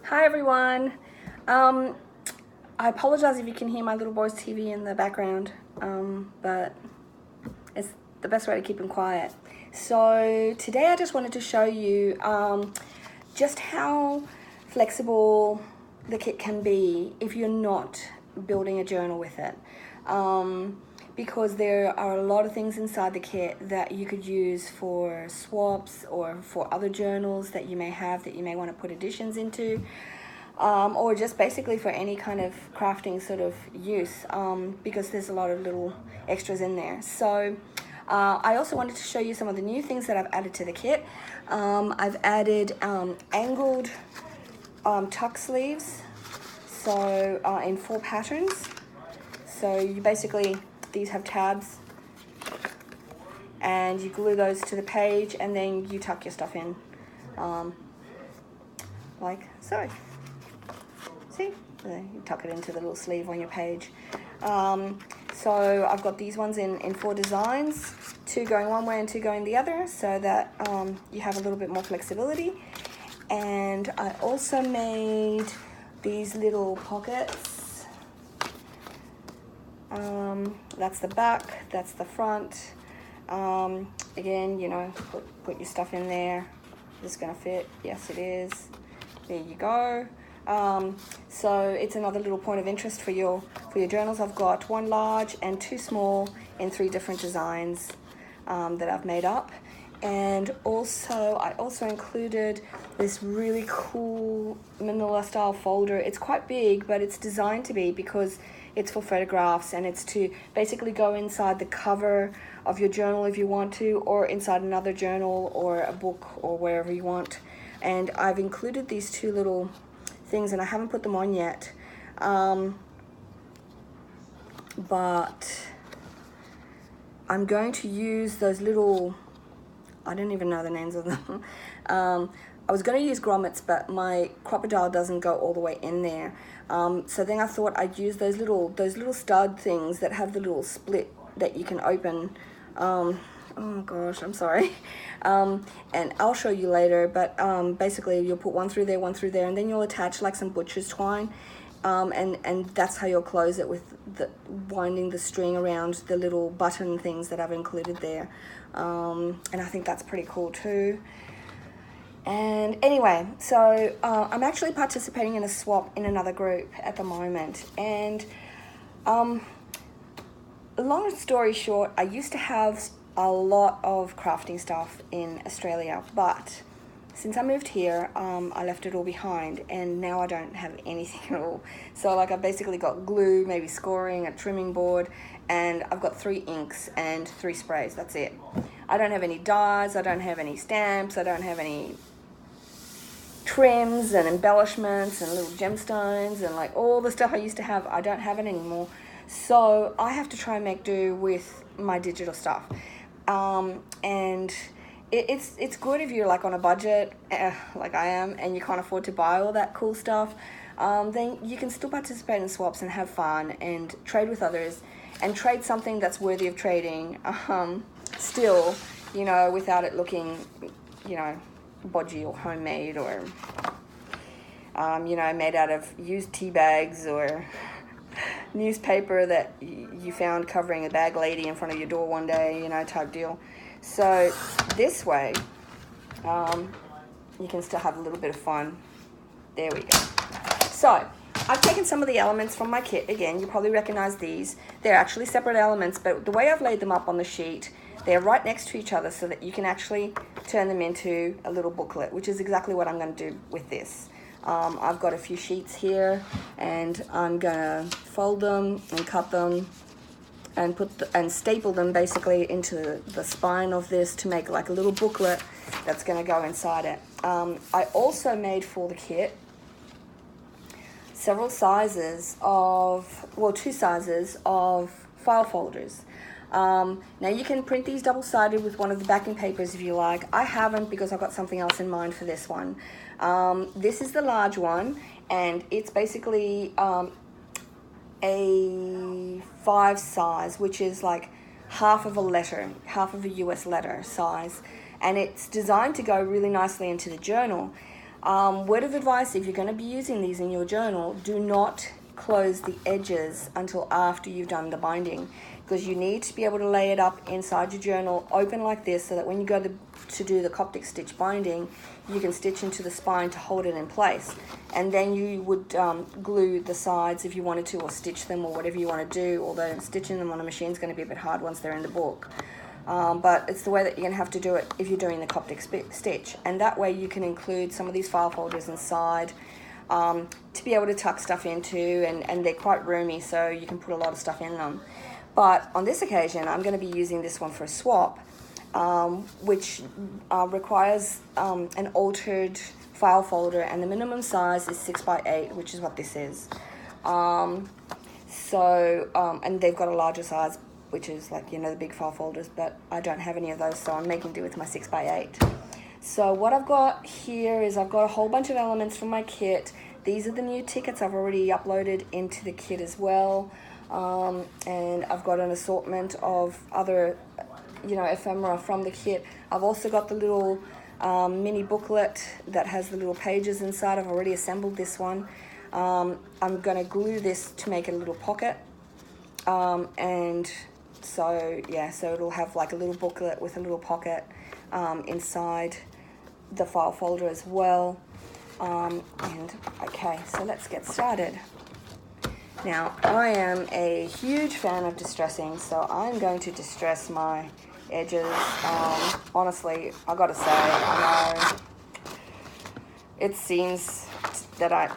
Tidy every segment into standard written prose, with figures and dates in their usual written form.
Hi everyone. I apologize if you can hear my little boy's TV in the background, but it's the best way to keep him quiet. So today I just wanted to show you just how flexible the kit can be if you're not building a journal with it. Because there are a lot of things inside the kit that you could use for swaps or for other journals that you may have that you may want to put additions into, or just basically for any kind of crafting sort of use, because there's a lot of little extras in there. So I also wanted to show you some of the new things that I've added to the kit. I've added angled tuck sleeves, so in 4 patterns. So you basically, these have tabs and you glue those to the page and then you tuck your stuff in, like so. See, you tuck it into the little sleeve on your page. So I've got these ones in 4 designs, 2 going one way and 2 going the other, so that you have a little bit more flexibility. And I also made these little pockets. That's the back, that's the front. Again, you know, put your stuff in there. Is this gonna fit? Yes, it is. There you go. So it's another little point of interest for your journals. I've got 1 large and 2 small in 3 different designs that I've made up. And also, I also included this really cool manila style folder. It's quite big, but it's designed to be because it's for photographs, and it's to basically go inside the cover of your journal if you want to, or inside another journal or a book or wherever you want. And I've included these 2 little things, and I haven't put them on yet, but I'm going to use those little, I don't even know the names of them. I was going to use grommets, but my crocodile doesn't go all the way in there. So then I thought I'd use those little stud things that have the little split that you can open. Oh gosh, I'm sorry. And I'll show you later, but basically you'll put one through there, and then you'll attach like some butcher's twine. And that's how you'll close it, with winding the string around the little button things that I've included there. And I think that's pretty cool too. And anyway, so I'm actually participating in a swap in another group at the moment. And long story short, I used to have a lot of crafting stuff in Australia, but since I moved here, I left it all behind, and now I don't have anything at all. So like, I've basically got glue, maybe scoring, a trimming board, and I've got 3 inks and 3 sprays. That's it. I don't have any dyes, I don't have any stamps, I don't have any trims and embellishments and little gemstones and like all the stuff I used to have. I don't have it anymore. So I have to try and make do with my digital stuff. And it's good if you're like on a budget, like I am, and you can't afford to buy all that cool stuff. Then you can still participate in swaps and have fun and trade with others and trade something that's worthy of trading, still, you know, without it looking, you know, bodgy or homemade, or you know, made out of used tea bags or newspaper that you found covering a bag lady in front of your door one day, you know, type deal. So this way, you can still have a little bit of fun. There we go. So I've taken some of the elements from my kit. Again, you probably recognize these. They're actually separate elements, but the way I've laid them up on the sheet, they're right next to each other so that you can actually turn them into a little booklet, which is exactly what I'm going to do with this. I've got a few sheets here, and I'm going to fold them and cut them and and staple them basically into the spine of this to make like a little booklet that's going to go inside it. I also made for the kit several sizes of, well, 2 sizes of file folders. Now you can print these double-sided with one of the backing papers if you like. I haven't, because I've got something else in mind for this one. This is the large one, and it's basically a 5 size, which is like half of a letter, half of a US letter size, and it's designed to go really nicely into the journal. Word of advice, if you're going to be using these in your journal, do not close the edges until after you've done the binding, because you need to be able to lay it up inside your journal open like this, so that when you go to do the Coptic stitch binding, you can stitch into the spine to hold it in place. And then you would glue the sides if you wanted to, or stitch them, or whatever you want to do, although stitching them on a machine is going to be a bit hard once they're in the book. But it's the way that you're going to have to do it if you're doing the Coptic stitch. And that way you can include some of these file folders inside to be able to tuck stuff into, and they're quite roomy, so you can put a lot of stuff in them. But on this occasion, I'm going to be using this one for a swap, which requires an altered file folder, and the minimum size is 6x8, which is what this is. And they've got a larger size, which is like, you know, the big file folders, but I don't have any of those, so I'm making do with my 6x8. So what I've got here is I've got a whole bunch of elements from my kit. These are the new tickets I've already uploaded into the kit as well. And I've got an assortment of other, you know, ephemera from the kit. I've also got the little mini booklet that has the little pages inside. I've already assembled this one. I'm going to glue this to make it a little pocket. And so, yeah, so it'll have like a little booklet with a little pocket inside the file folder as well. And okay, so let's get started. Now, I am a huge fan of distressing, so I'm going to distress my edges. Honestly, I gotta say, I know it seems that I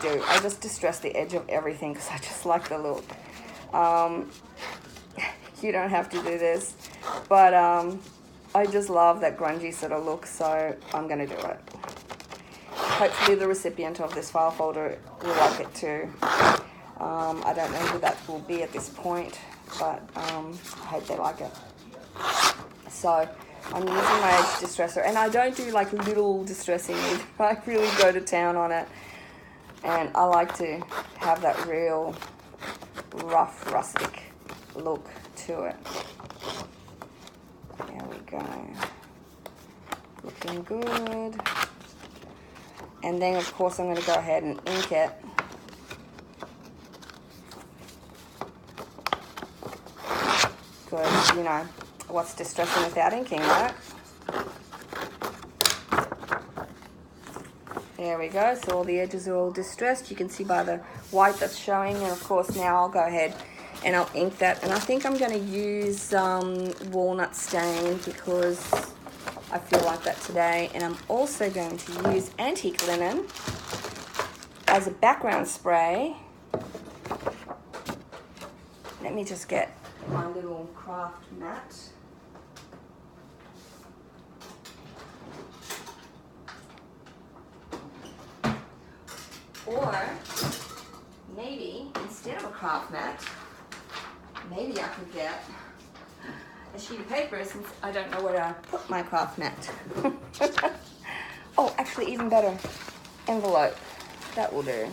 do. I just distress the edge of everything because I just like the look. You don't have to do this, but I just love that grungy sort of look, so I'm gonna do it. Hopefully the recipient of this file folder will like it too. I don't know who that will be at this point, but I hope they like it. So I'm using my edge distresser, and I don't do like little distressing either. I really go to town on it, and I like to have that real rough, rustic look to it. There we go. Looking good. And then, of course, I'm going to go ahead and ink it. Because, you know, what's distressing without inking, right? There we go. So all the edges are all distressed. You can see by the white that's showing. And, of course, now I'll go ahead and I'll ink that. And I think I'm going to use walnut stain because I feel like that today. And I'm also going to use antique linen as a background spray. Let me just get my little craft mat. Or maybe instead of a craft mat, maybe I could get a sheet of paper, since I don't know where to put my craft mat. Oh, actually even better, envelope. That will do.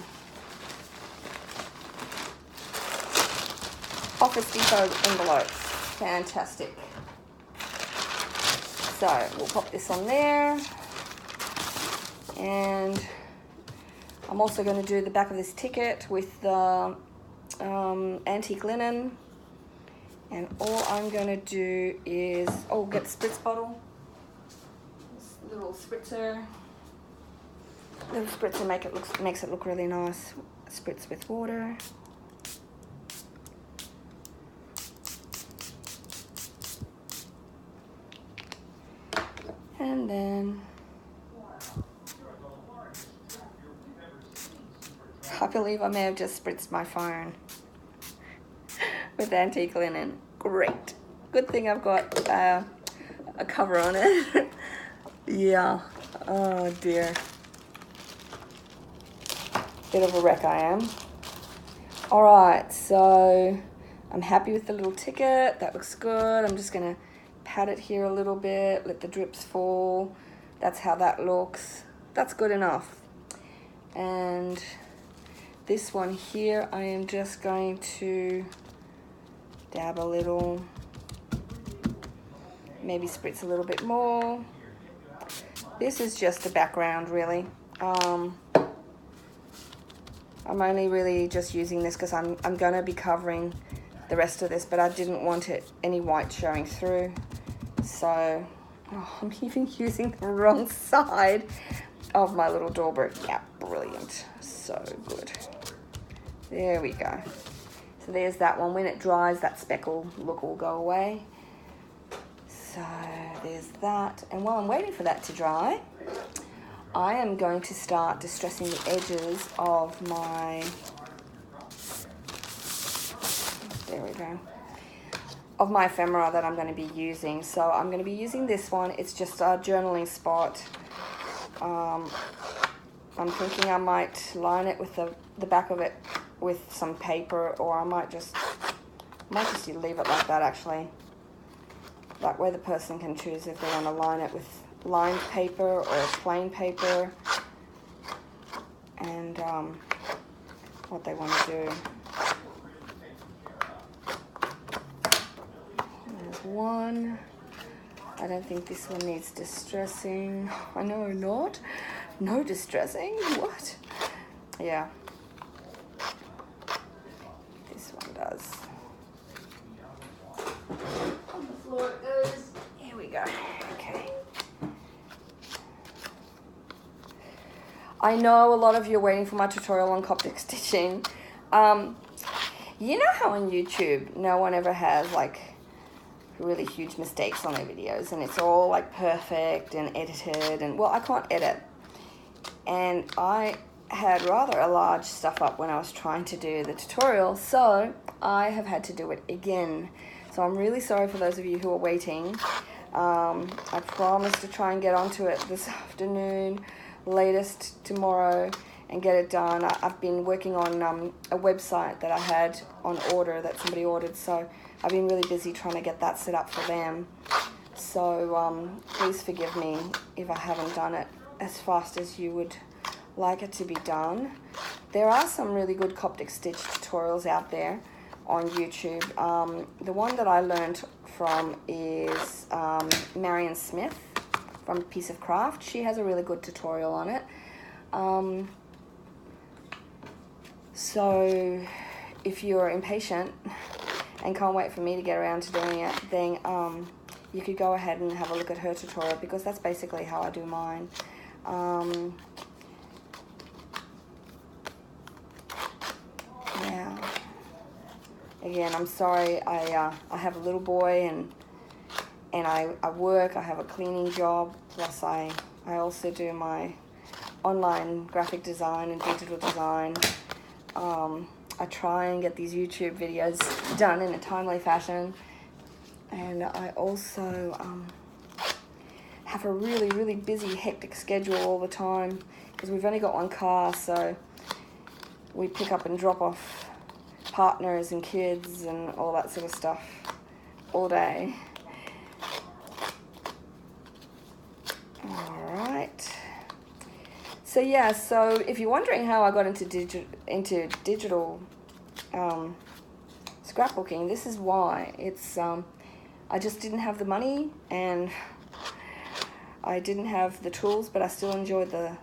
Office Depot envelope. Fantastic. So we'll pop this on there. And I'm also going to do the back of this ticket with the antique linen. And all I'm going to do is, get the spritz bottle. This little spritzer. Little spritzer makes it look really nice. Spritz with water. And then I believe I may have just spritzed my phone with antique linen. Great. Good thing I've got a cover on it. Yeah. Oh dear. Bit of a wreck I am. Alright, so I'm happy with the little ticket. That looks good. I'm just going to pat it here a little bit, let the drips fall. That's how that looks. That's good enough. And this one here, I am just going to dab a little, maybe spritz a little bit more. This is just a background, really. I'm only really just using this because I'm going to be covering the rest of this, but I didn't want any white showing through. So, oh, I'm even using the wrong side of my little doorbird. Yeah, brilliant. So good. There we go. So there's that one. When it dries, that speckle look will go away. So there's that. And while I'm waiting for that to dry, I am going to start distressing the edges of my, there we go, of my ephemera that I'm going to be using. So I'm going to be using this one. It's just a journaling spot. I'm thinking I might line it with the back of it with some paper, or I might just leave it like that actually. That way the person can choose if they want to line it with lined paper or plain paper, and what they want to do. There's one. I don't think this one needs distressing. I know not. No distressing? What? Yeah. This one does. On the floor it goes. Here we go. Okay. I know a lot of you are waiting for my tutorial on Coptic stitching. You know how on YouTube no one ever has like really huge mistakes on their videos and it's all like perfect and edited, and well, I can't edit. And I had rather a large stuff up when I was trying to do the tutorial, so I have had to do it again. So I'm really sorry for those of you who are waiting. I promise to try and get onto it this afternoon, latest tomorrow, and get it done. I've been working on a website that I had on order that somebody ordered, so I've been really busy trying to get that set up for them. So please forgive me if I haven't done it as fast as you would like it to be done. There are some really good Coptic stitch tutorials out there on YouTube. The one that I learned from is Marion Smith from Piece of Craft. She has a really good tutorial on it. So if you're impatient and can't wait for me to get around to doing it, then you could go ahead and have a look at her tutorial, because that's basically how I do mine. Yeah. Again, I'm sorry. I have a little boy and I work. I have a cleaning job. Plus, I also do my online graphic design and digital design. I try and get these YouTube videos done in a timely fashion, and I also have a really, really busy, hectic schedule all the time, because we've only got one car, so we pick up and drop off partners and kids and all that sort of stuff all day. All right. So yeah, so if you're wondering how I got into digital scrapbooking, this is why. It's I just didn't have the money and I didn't have the tools, but I still enjoyed the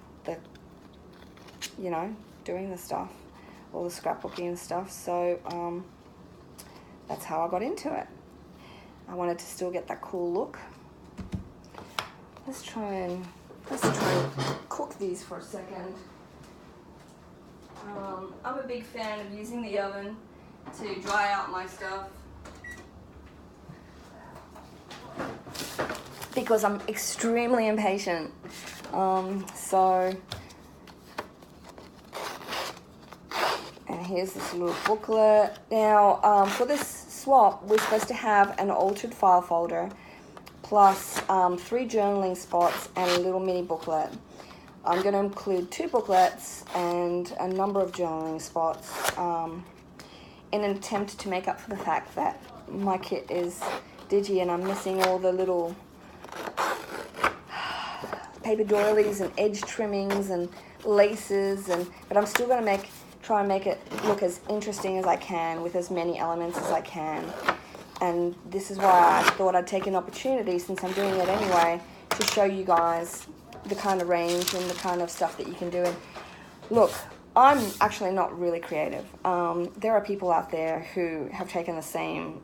you know, doing the stuff, all the scrapbooking and stuff. So that's how I got into it. I wanted to still get that cool look. Let's try and cook these for a second. I'm a big fan of using the oven to dry out my stuff, because I'm extremely impatient. So, and here's this little booklet. Now, for this swap, we're supposed to have an altered file folder, plus 3 journaling spots and a little mini booklet. I'm going to include 2 booklets and a number of journaling spots in an attempt to make up for the fact that my kit is digi and I'm missing all the little paper doilies and edge trimmings and laces, but I'm still going to try and make it look as interesting as I can with as many elements as I can. And this is why I thought I'd take an opportunity, since I'm doing it anyway, to show you guys the kind of range and the kind of stuff that you can do. And look, I'm actually not really creative. There are people out there who have taken the same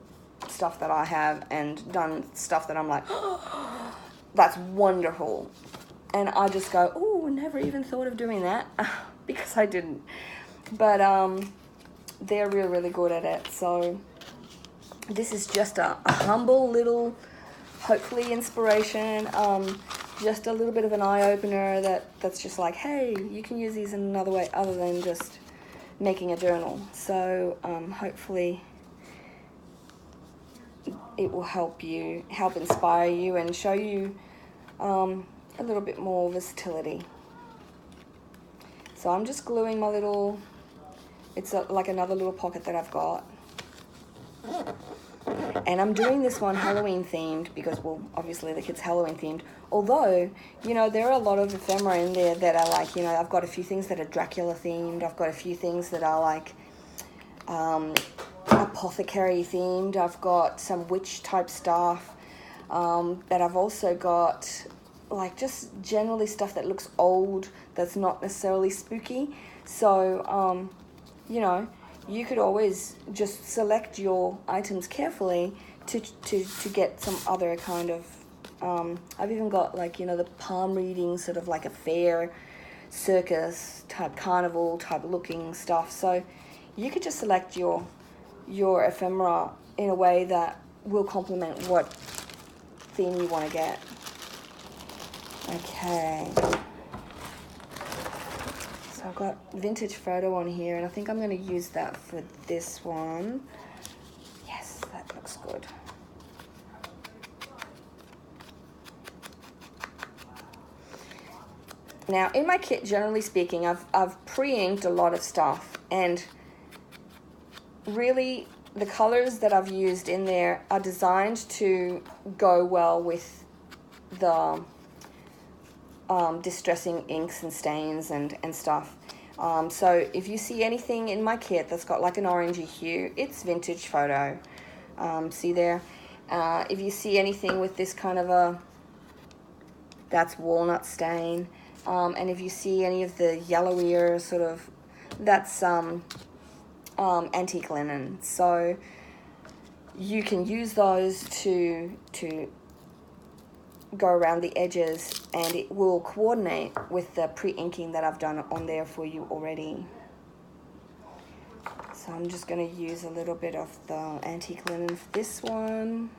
stuff that I have and done stuff that I'm like, oh, that's wonderful. And I just go, oh, never even thought of doing that because I didn't. But they're really good at it. So this is just a humble little, hopefully inspiration, just a little bit of an eye-opener that's just like, hey, you can use these in another way other than just making a journal. So hopefully it will help inspire you and show you a little bit more versatility. So I'm just gluing my little, it's like another little pocket that I've got. And I'm doing this one Halloween themed because, well, obviously the kid's Halloween themed. Although, you know, there are a lot of ephemera in there that are like, you know, I've got a few things that are Dracula themed. I've got a few things that are like apothecary themed. I've got some witch type stuff. But I've also got like just generally stuff that looks old that's not necessarily spooky. So, you know, you could always just select your items carefully to get some other kind of, I've even got like, you know, the palm reading, sort of like a fair, circus type, carnival type looking stuff. So you could just select your ephemera in a way that will complement what theme you want to get. Okay. I've got vintage photo on here, and I think I'm going to use that for this one. Yes, that looks good. Now, in my kit, generally speaking, I've pre-inked a lot of stuff, and really the colors that I've used in there are designed to go well with the distressing inks and stains and stuff. So if you see anything in my kit that's got like an orangey hue, it's vintage photo. See there? If you see anything with this kind of that's walnut stain. And if you see any of the yellowier sort of, that's antique linen. So you can use those to go around the edges, and it will coordinate with the pre-inking that I've done on there for you already. So I'm just going to use a little bit of the antique linen for this one.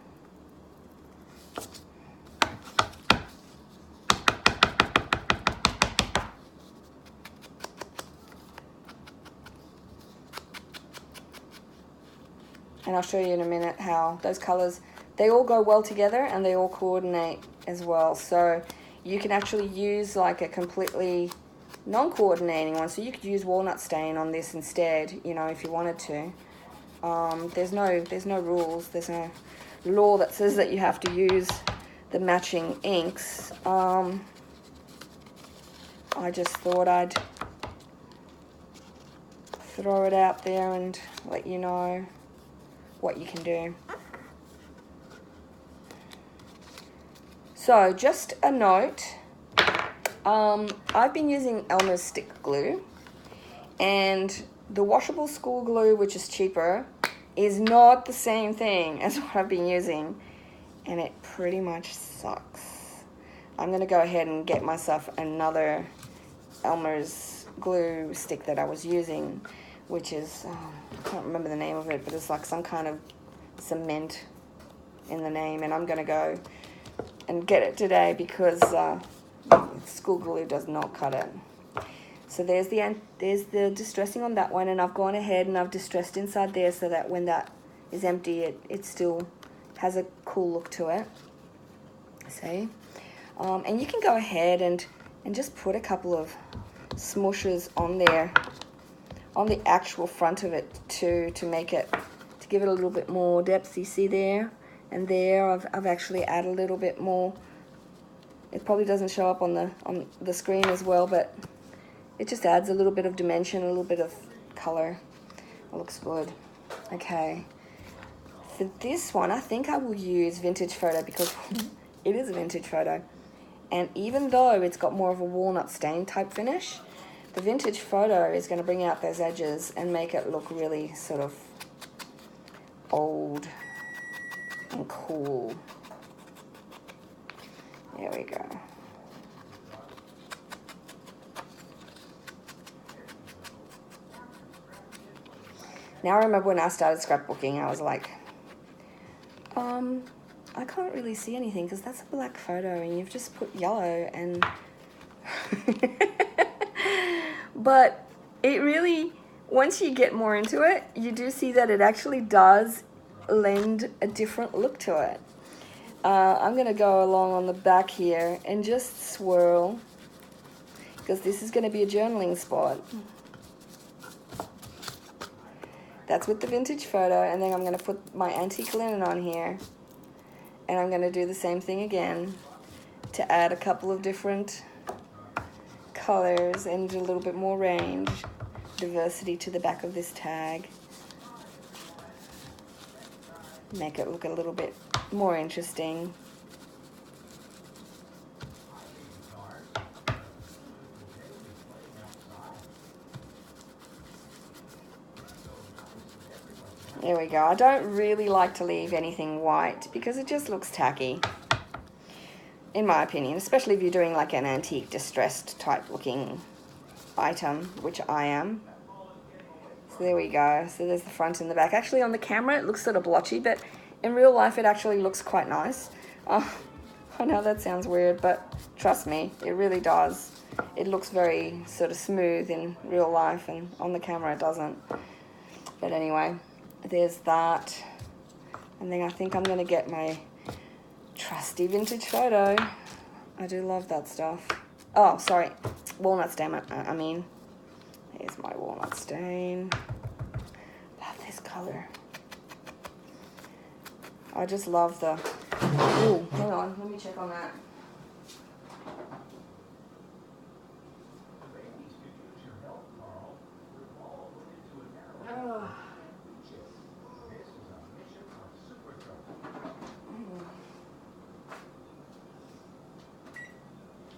And I'll show you in a minute how those colors, they all go well together and they all coordinate as well. So you can actually use like a completely non-coordinating one. So you could use walnut stain on this instead, you know, if you wanted to. There's no rules. There's no law that says that you have to use the matching inks. I just thought I'd throw it out there and let you know what you can do. So just a note, I've been using Elmer's stick glue, and the washable school glue, which is cheaper, is not the same thing as what I've been using, and it pretty much sucks. I'm gonna go ahead and get myself another Elmer's glue stick that I was using, which is, I can't remember the name of it, but it's like some kind of cement in the name, and I'm gonna go and get it today because school glue does not cut it. So there's the distressing on that one, and I've gone ahead and I've distressed inside there so that when that is empty, it still has a cool look to it. See? And you can go ahead and just put a couple of smooshes on there, on the actual front of it to make it, to give it a little bit more depth. You see there? And there I've actually added a little bit more. It probably doesn't show up on the screen as well, but it just adds a little bit of dimension, a little bit of color. It looks good. Okay. For this one, I think I will use vintage photo because it is a vintage photo. And even though it's got more of a walnut stain type finish, the vintage photo is going to bring out those edges and make it look really sort of old and cool. There we go. Now I remember when I started scrapbooking, I was like, I can't really see anything because that's a black photo and you've just put yellow and... But it really, once you get more into it, you do see that it actually does lend a different look to it. I'm going to go along on the back here and just swirl, because this is going to be a journaling spot. That's with the vintage photo, and then I'm going to put my antique linen on here, and I'm going to do the same thing again to add a couple of different colors and a little bit more range, diversity to the back of this tag. Make it look a little bit more interesting. There we go. I don't really like to leave anything white because it just looks tacky, in my opinion, especially if you're doing like an antique distressed type looking item, which I am. So there we go. So there's the front and the back. Actually on the camera it looks sort of blotchy, but in real life it actually looks quite nice. I know that sounds weird, but trust me, it really does. It looks very sort of smooth in real life, and on the camera it doesn't. But anyway, there's that. And then I think I'm going to get my trusty vintage photo. I do love that stuff. Oh, sorry. Walnut stain, I mean. Here's my walnut stain. Love this color. I just love the... Ooh, hang on. Let me check on that. Oh.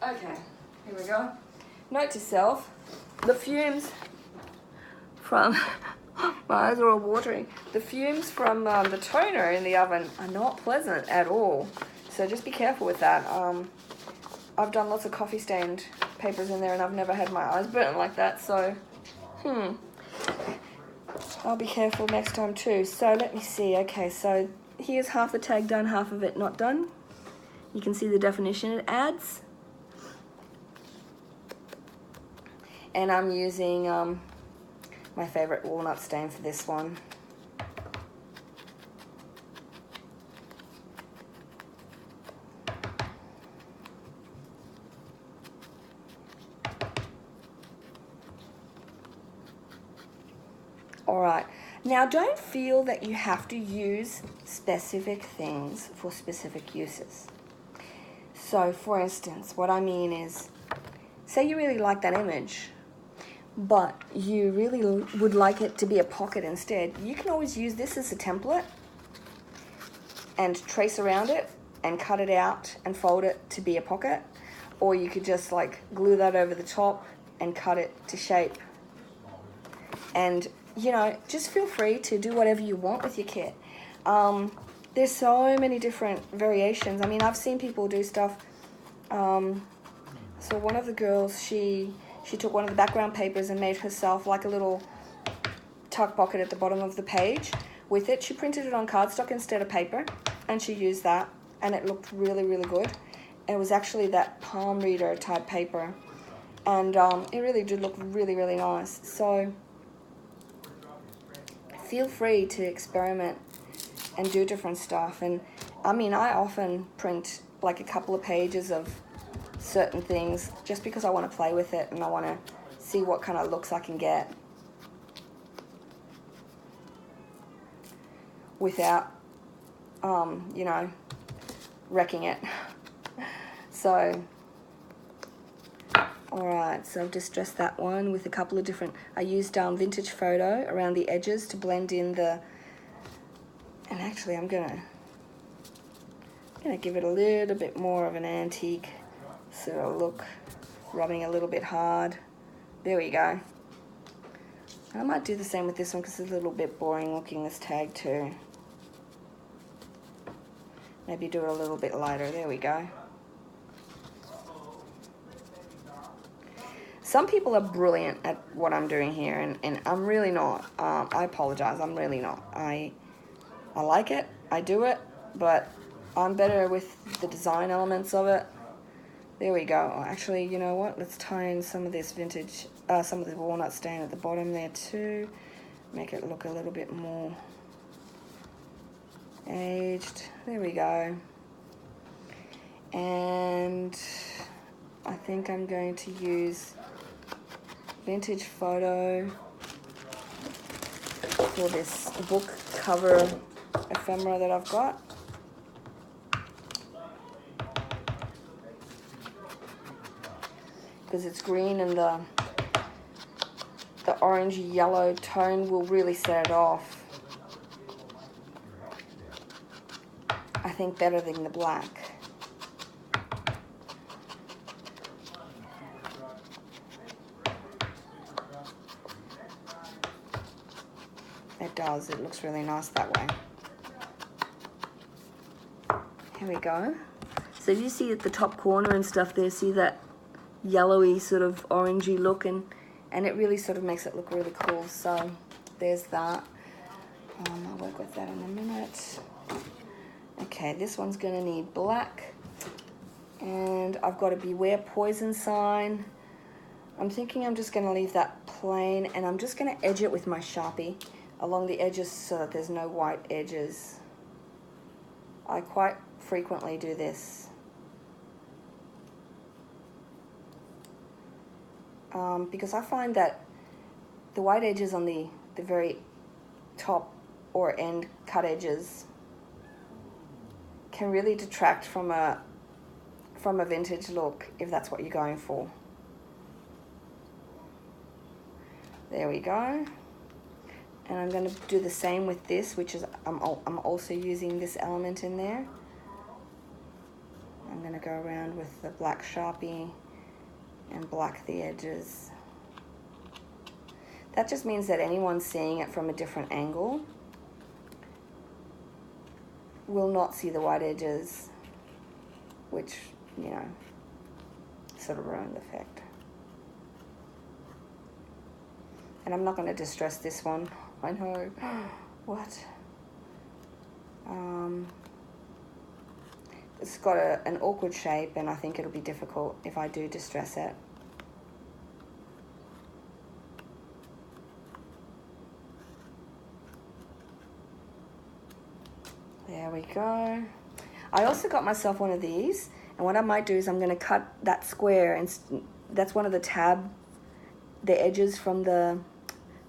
Okay, here we go. Note to self, the fumes from, my eyes are all watering, the fumes from the toner in the oven are not pleasant at all. So just be careful with that. I've done lots of coffee stained papers in there and I've never had my eyes burnt like that, so, I'll be careful next time too. So let me see, okay, so here's half the tag done, half of it not done. You can see the definition it adds. And I'm using my favorite walnut stain for this one. All right, now don't feel that you have to use specific things for specific uses. So for instance, what I mean is, say you really like that image, but you really would like it to be a pocket instead. You can always use this as a template and trace around it and cut it out and fold it to be a pocket. Or you could just like glue that over the top and cut it to shape. And you know, just feel free to do whatever you want with your kit. There's so many different variations. I mean, I've seen people do stuff. So one of the girls, she took one of the background papers and made herself like a little tuck pocket at the bottom of the page with it. She printed it on cardstock instead of paper, and she used that, and it looked really, really good. It was actually that palm reader type paper, and it really did look really, really nice. So feel free to experiment and do different stuff. And I mean, I often print like a couple of pages of certain things just because I want to play with it and I want to see what kind of looks I can get without you know, wrecking it. So alright, so I've distressed that one with a couple of different, I used vintage photo around the edges to blend in the, and actually I'm gonna give it a little bit more of an antique sort of look, rubbing a little bit hard. There we go. And I might do the same with this one because it's a little bit boring looking, this tag too. Maybe do it a little bit lighter. There we go. Some people are brilliant at what I'm doing here, and I'm really not. I apologize, I'm really not. I like it, I do it, but I'm better with the design elements of it. There we go. Oh, actually, you know what? Let's tie in some of this vintage, some of the walnut stain at the bottom there too. Make it look a little bit more aged. There we go. And I think I'm going to use vintage photo for this book cover ephemera that I've got. Because it's green and the orange yellow tone will really set it off. I think better than the black. It does, it looks really nice that way. Here we go. So if you see at the top corner and stuff there, see that yellowy sort of orangey look, and it really sort of makes it look really cool. So there's that. I'll work with that in a minute. Okay, this one's gonna need black, and I've got a beware poison sign. I'm thinking I'm just gonna leave that plain, and I'm just gonna edge it with my Sharpie along the edges so that there's no white edges. I quite frequently do this. Because I find that the white edges on the very top or end cut edges can really detract from a vintage look if that's what you're going for. There we go. And I'm going to do the same with this, which is I'm also using this element in there. I'm going to go around with the black Sharpie and black the edges. That just means that anyone seeing it from a different angle will not see the white edges, which, you know, sort of ruin the effect. And I'm not going to distress this one. I know. What? It's got an awkward shape, and I think it'll be difficult if I do distress it. There we go. I also got myself one of these, and what I might do is I'm going to cut that square, and that's one of the edges from the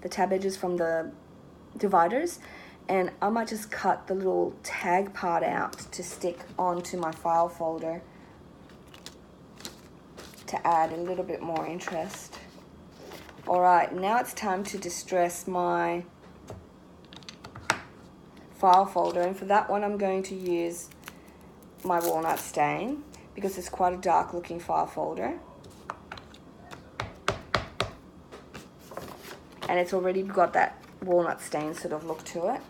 tab edges from the dividers, and I might just cut the little tag part out to stick onto my file folder to add a little bit more interest. All right, now it's time to distress my file folder, and for that one I'm going to use my walnut stain because it's quite a dark looking file folder, and it's already got that walnut stain sort of look to it.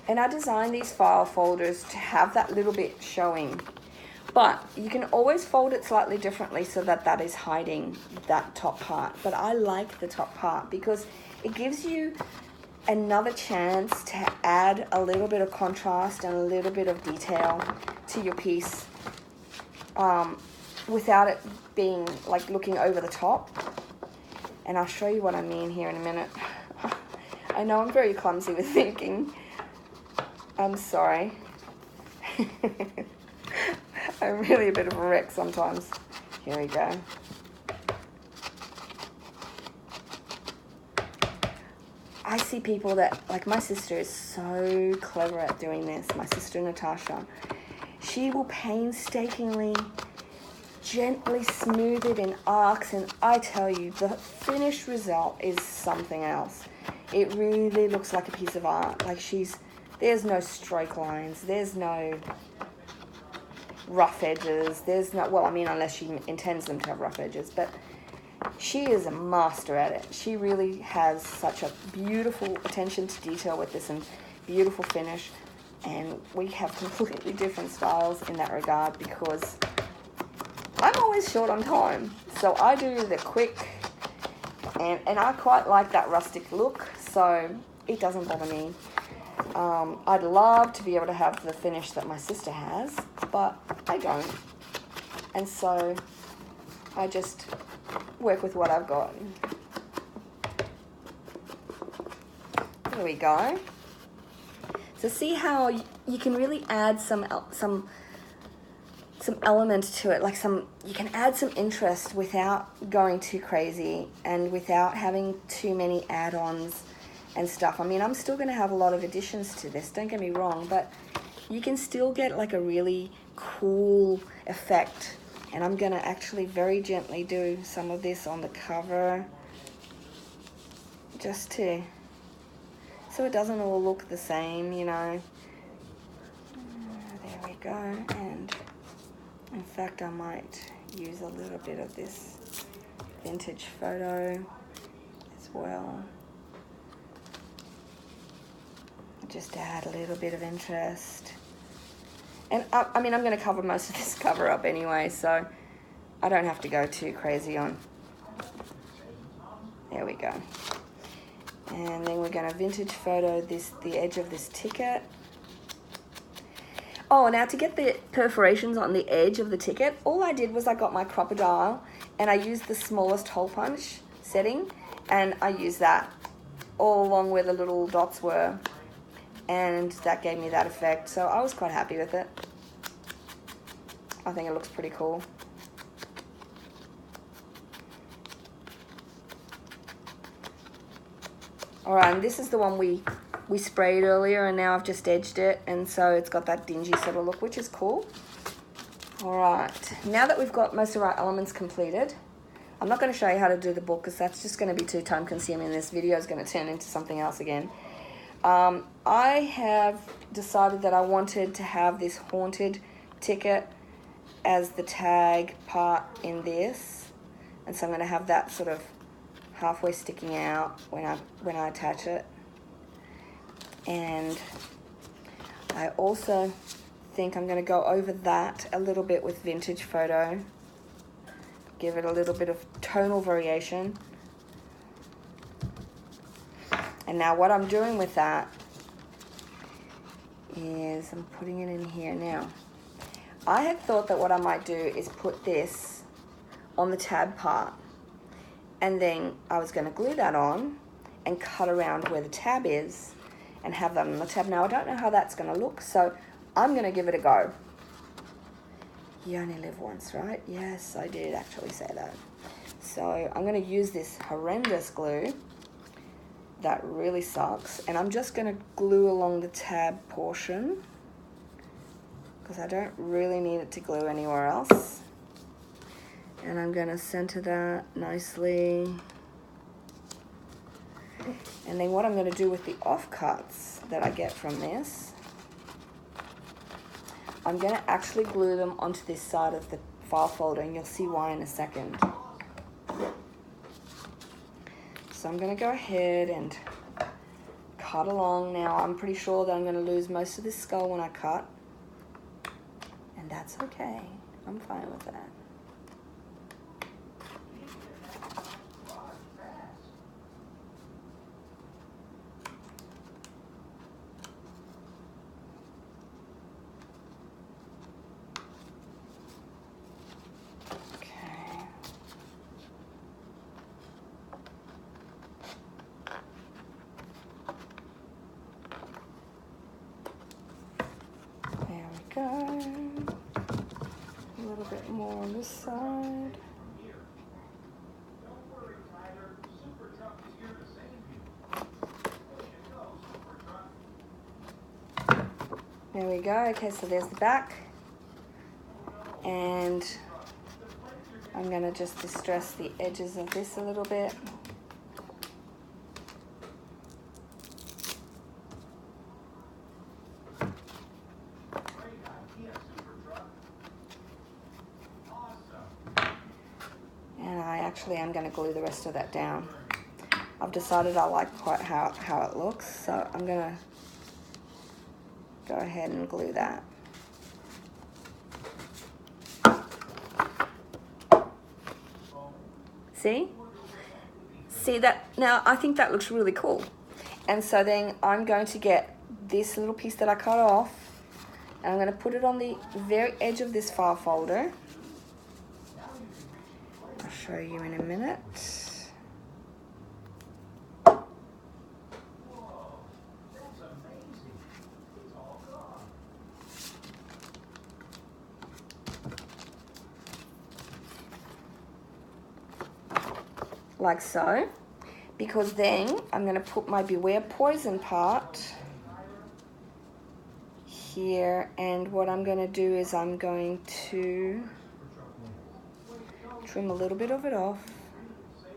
And I designed these file folders to have that little bit showing, but you can always fold it slightly differently so that that is hiding that top part. But I like the top part because it gives you another chance to add a little bit of contrast and a little bit of detail to your piece without it being like looking over the top. And I'll show you what I mean here in a minute. I know I'm very clumsy with thinking. I'm sorry. I'm really a bit of a wreck sometimes. Here we go. I see people that, like my sister is so clever at doing this. My sister Natasha. She will painstakingly, gently smooth it in arcs, and I tell you, the finished result is something else. It really looks like a piece of art. Like there's no stroke lines, there's no rough edges, there's no, well, I mean, unless she intends them to have rough edges, but she is a master at it. She really has such a beautiful attention to detail with this and beautiful finish. And we have completely different styles in that regard because I'm always short on time. So I do the quick, and I quite like that rustic look, so it doesn't bother me. I'd love to be able to have the finish that my sister has, but I don't. And so I just work with what I've got. There we go. So see how you can really add some element to it, like you can add some interest without going too crazy and without having too many add-ons and stuff. I mean, I'm still going to have a lot of additions to this, don't get me wrong, but you can still get like a really cool effect. And I'm going to actually very gently do some of this on the cover just so it doesn't all look the same, you know. There we go. And in fact, I might use a little bit of this vintage photo as well. Just to add a little bit of interest. And I mean, I'm going to cover most of this cover up anyway, so I don't have to go too crazy on. There we go. And then we're going to vintage photo the edge of this ticket. Oh, now to get the perforations on the edge of the ticket, all I did was I got my crocodile and I used the smallest hole punch setting, and I used that all along where the little dots were, and that gave me that effect. So I was quite happy with it. I think it looks pretty cool. Alright, and this is the one we sprayed earlier, and now I've just edged it, and so it's got that dingy sort of look, which is cool. Alright, now that we've got most of our elements completed, I'm not going to show you how to do the book because that's just going to be too time consuming. This video is going to turn into something else again. I have decided that I wanted to have this haunted ticket as the tag part in this, and so I'm going to have that sort of halfway sticking out when I attach it. And I also think I'm going to go over that a little bit with vintage photo, give it a little bit of tonal variation. And now what I'm doing with that is I'm putting it in here now. I had thought that what I might do is put this on the tab part, and then I was going to glue that on and cut around where the tab is and have that on the tab. Now I don't know how that's going to look, so I'm going to give it a go. You only live once, right? Yes, I did actually say that. So I'm going to use this horrendous glue that really sucks, and I'm just going to glue along the tab portion because I don't really need it to glue anywhere else. And I'm going to center that nicely. And then what I'm going to do with the offcuts that I get from this, I'm going to actually glue them onto this side of the file folder, and you'll see why in a second. So I'm going to go ahead and cut along. Now I'm pretty sure that I'm going to lose most of this skull when I cut, and that's okay. I'm fine with that. Go. bit more on this side. There we go. Okay, so there's the back. And I'm going to just distress the edges of this a little bit. And I'm going to glue the rest of that down. I've decided I like quite how it looks, so I'm going to go ahead and glue that. See? See that? Now I think that looks really cool. And so then I'm going to get this little piece that I cut off, and I'm going to put it on the very edge of this file folder. I'll show you in a minute. Like so, because then I'm going to put my Beware Poison part here, and what I'm going to do is I'm going to trim a little bit of it off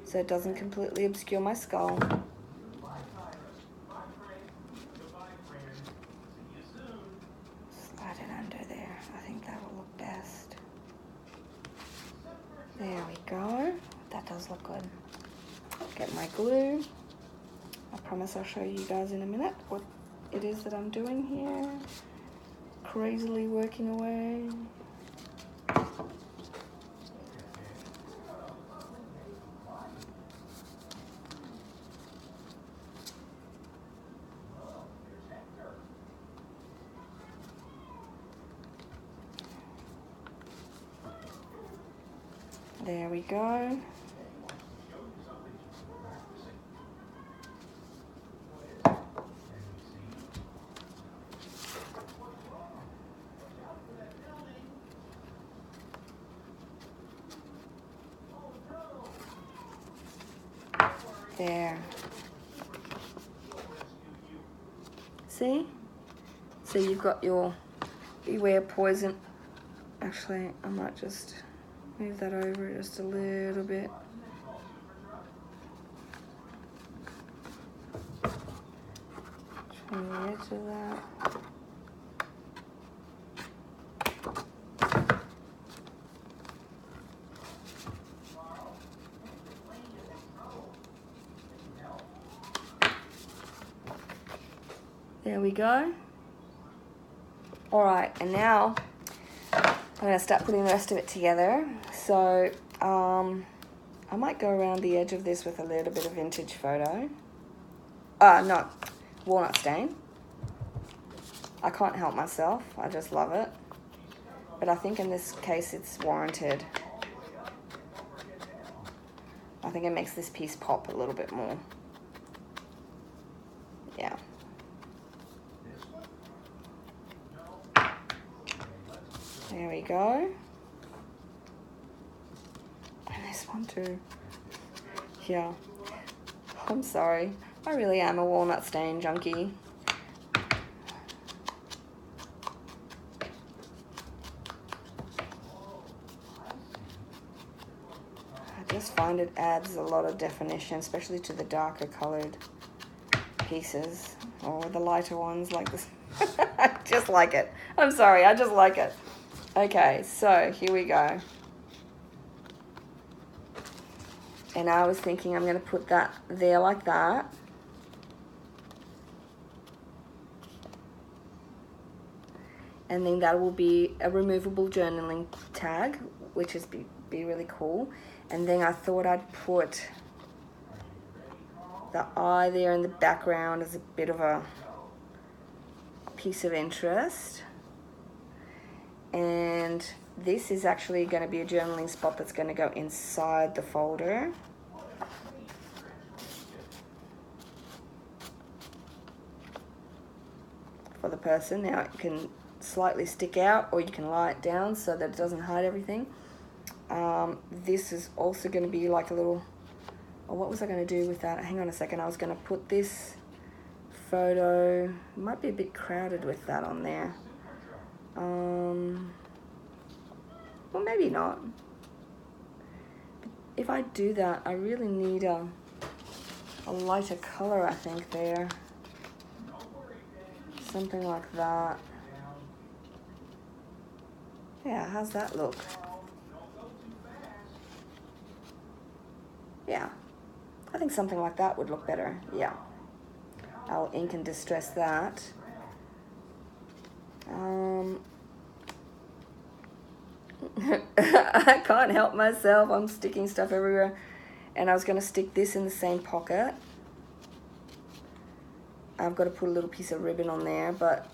so it doesn't completely obscure my skull. Slide it under there. I think that will look best. There we go. That does look good. Get my glue. I promise I'll show you guys in a minute what it is that I'm doing here. Crazily working away. There we go. There. See? So you've got your Beware Poison. Actually, I might just move that over just a little bit. Trim the edge of that. There we go. All right, and now I'm going to start putting the rest of it together. So I might go around the edge of this with a little bit of vintage photo. No, walnut stain. I can't help myself. I just love it. But I think in this case it's warranted. I think it makes this piece pop a little bit more. Yeah. There we go. And this one too. Yeah. I'm sorry. I really am a walnut stain junkie. I just find it adds a lot of definition, especially to the darker colored pieces or the lighter ones like this. I just like it. I'm sorry, I just like it. Okay, so here we go. And I was thinking I'm going to put that there like that. And then that will be a removable journaling tag, which is be really cool. And then I thought I'd put the eye there in the background as a bit of a piece of interest. And this is actually going to be a journaling spot that's going to go inside the folder. For the person. Now you can slightly stick out, or you can lie it down so that it doesn't hide everything. This is also going to be like a little, oh, what was I going to do with that? Hang on a second. I was going to put this photo, it might be a bit crowded with that on there. Well, maybe not. If I do that, I really need a lighter color, I think, there. Something like that. Yeah, how's that look? Yeah, I think something like that would look better. Yeah, I'll ink and distress that. I can't help myself. I'm sticking stuff everywhere. And I was going to stick this in the same pocket. I've got to put a little piece of ribbon on there, but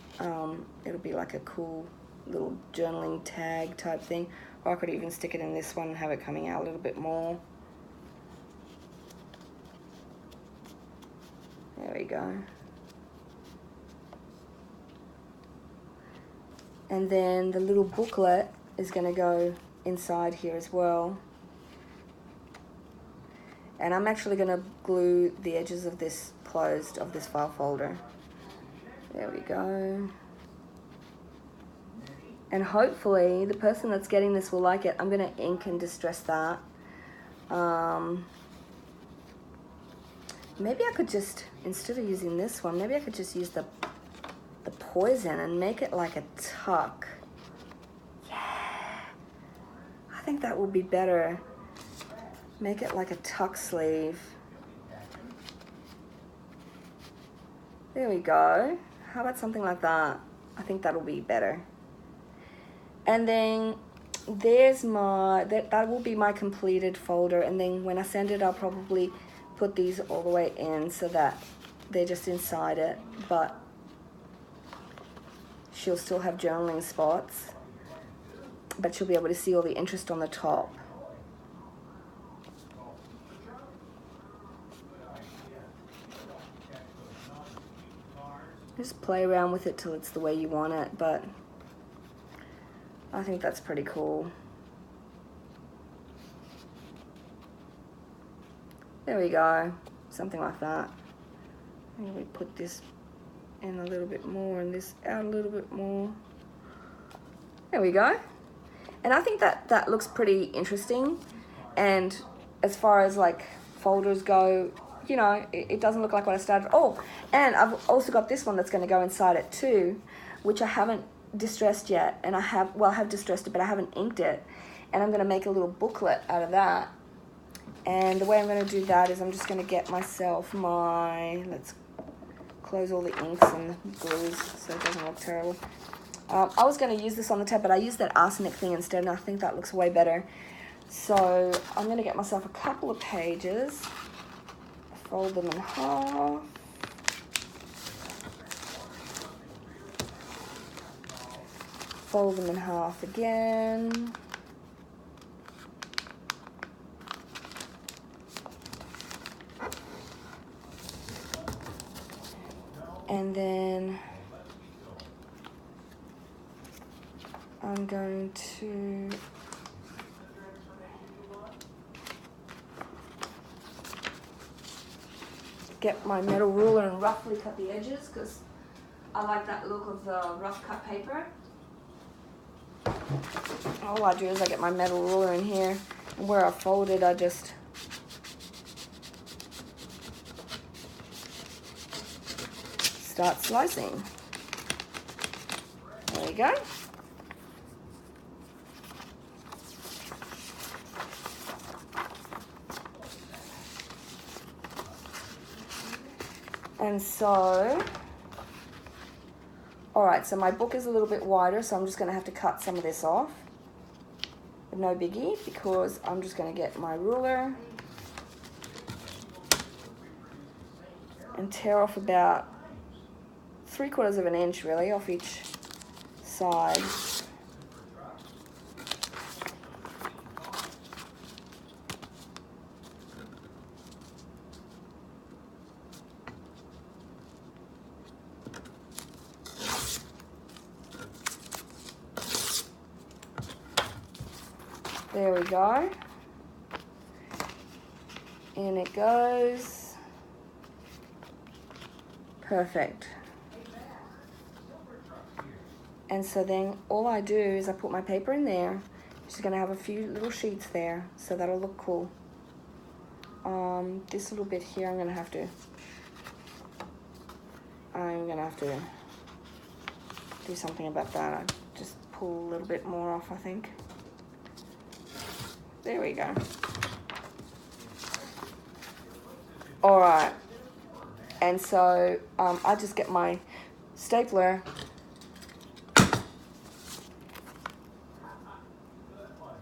it'll be like a cool little journaling tag type thing. Or I could even stick it in this one and have it coming out a little bit more. There we go. And then the little booklet is going to go inside here as well. And I'm actually going to glue the edges of this closed, of this file folder. There we go. And hopefully the person that's getting this will like it. I'm going to ink and distress that. Maybe I could just, instead of using this one, maybe I could just use the poison and make it like a tuck. Yeah, I think that would be better. Make it like a tuck sleeve. There we go. How about something like that? I think that'll be better. And then there's my, that will be my completed folder. And then when I send it, I'll probably put these all the way in so that they're just inside it, but she'll still have journaling spots, but she'll be able to see all the interest on the top. Just play around with it till it's the way you want it, but I think that's pretty cool. There we go, something like that. Maybe we put this in a little bit more and this out a little bit more. There we go. And I think that looks pretty interesting. And as far as like folders go, you know, it doesn't look like what I started. Oh, and I've also got this one that's going to go inside it too, which I haven't distressed yet. And I have distressed it, but I haven't inked it. And I'm going to make a little booklet out of that. And the way I'm going to do that is I'm just going to get myself my, let's close all the inks and the glues so it doesn't look terrible. I was going to use this on the tab, but I used that arsenic thing instead, and I think that looks way better. So I'm going to get myself a couple of pages, fold them in half. Fold them in half again. And then I'm going to get my metal ruler and roughly cut the edges because I like that look of the rough cut paper. All I do is I get my metal ruler in here, and where I fold it, I just start slicing. There you go. And so, all right, so my book is a little bit wider, so I'm just going to have to cut some of this off. But no biggie, because I'm just going to get my ruler and tear off about 3/4 of an inch really off each side. There we go. In it goes. Perfect. And so then all I do is I put my paper in there. Just gonna have a few little sheets there, so that'll look cool. This little bit here, I'm gonna have to do something about that. I just pull a little bit more off, I think. There we go. All right. And so I just get my stapler,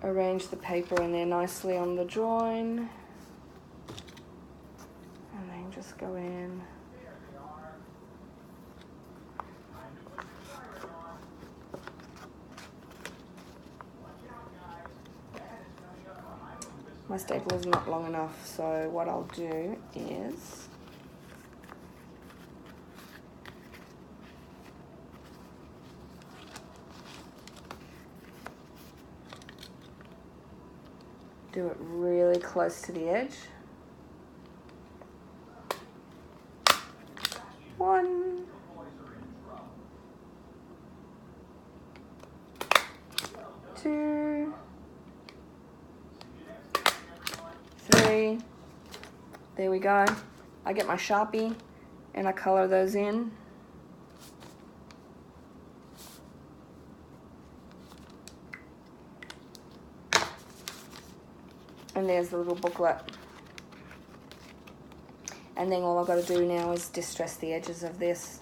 arrange the paper in there nicely on the join, and then just go in. My stapler is not long enough, so what I'll do is do it really close to the edge. 1, 2, 3. There we go. I get my Sharpie and I color those in. And there's the little booklet. And then all I've got to do now is distress the edges of this.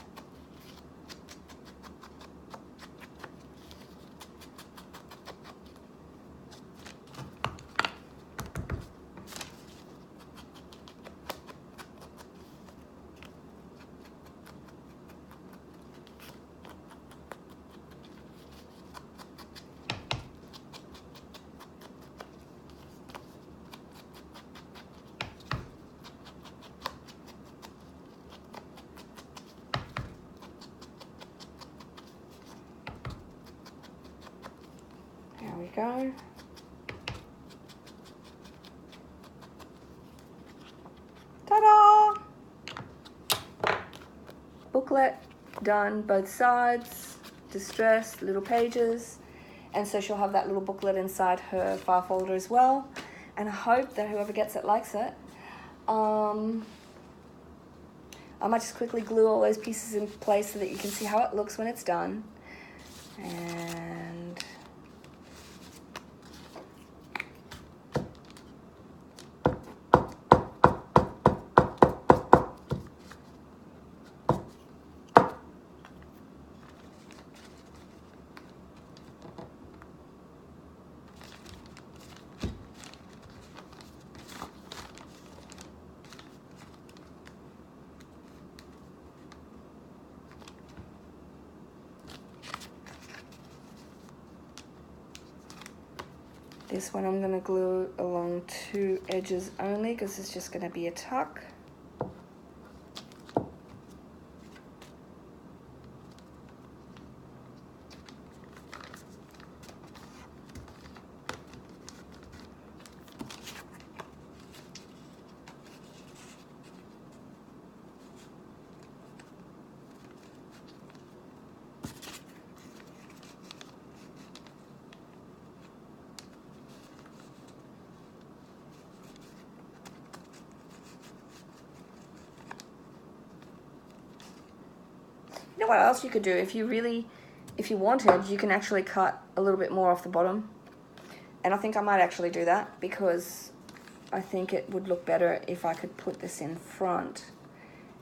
There we go. Ta-da! Booklet done, both sides, distressed, little pages. And so she'll have that little booklet inside her file folder as well. And I hope that whoever gets it likes it. I might just quickly glue all those pieces in place so that you can see how it looks when it's done. And this one I'm going to glue along 2 edges only because it's just going to be a tuck. You know what else you could do? If you wanted, you can actually cut a little bit more off the bottom. And I think I might actually do that because I think it would look better if I could put this in front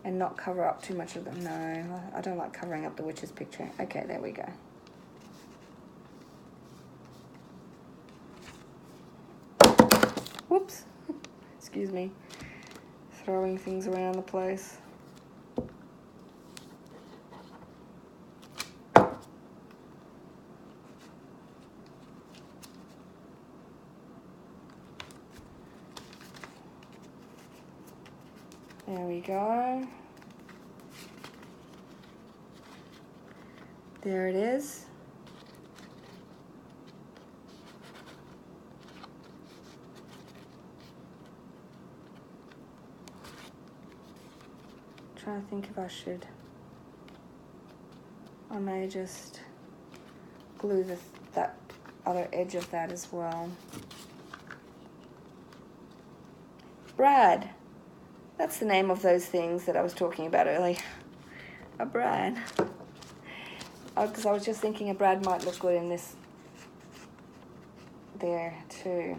and not cover up too much of them. No, I don't like covering up the witch's picture. Okay, there we go. Whoops. Excuse me. Throwing things around the place. There we go. There it is. trying to think if I should. I may just glue that other edge of that as well. Brad. That's the name of those things that I was talking about earlier. A brad. Because I was just thinking a brad might look good in this there too.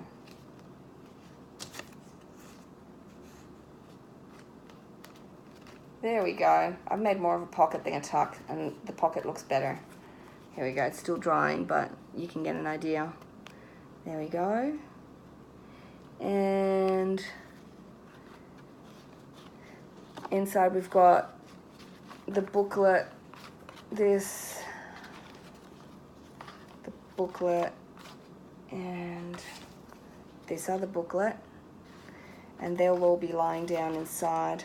There we go. I've made more of a pocket than a tuck, and the pocket looks better. Here we go. It's still drying, but you can get an idea. There we go. And inside we've got the booklet, the booklet, and this other booklet, and they'll all be lying down inside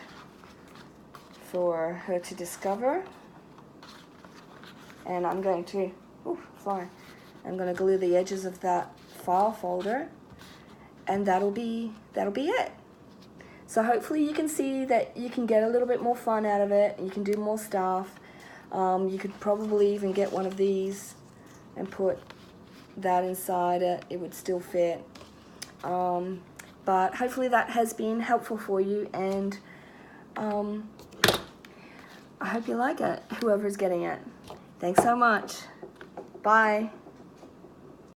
for her to discover. And I'm going to, I'm going to glue the edges of that file folder, and that'll be it. So hopefully you can see that you can get a little bit more fun out of it. You can do more stuff. You could probably even get one of these and put that inside it. It would still fit. But hopefully that has been helpful for you, and I hope you like it, whoever's getting it. Thanks so much. Bye.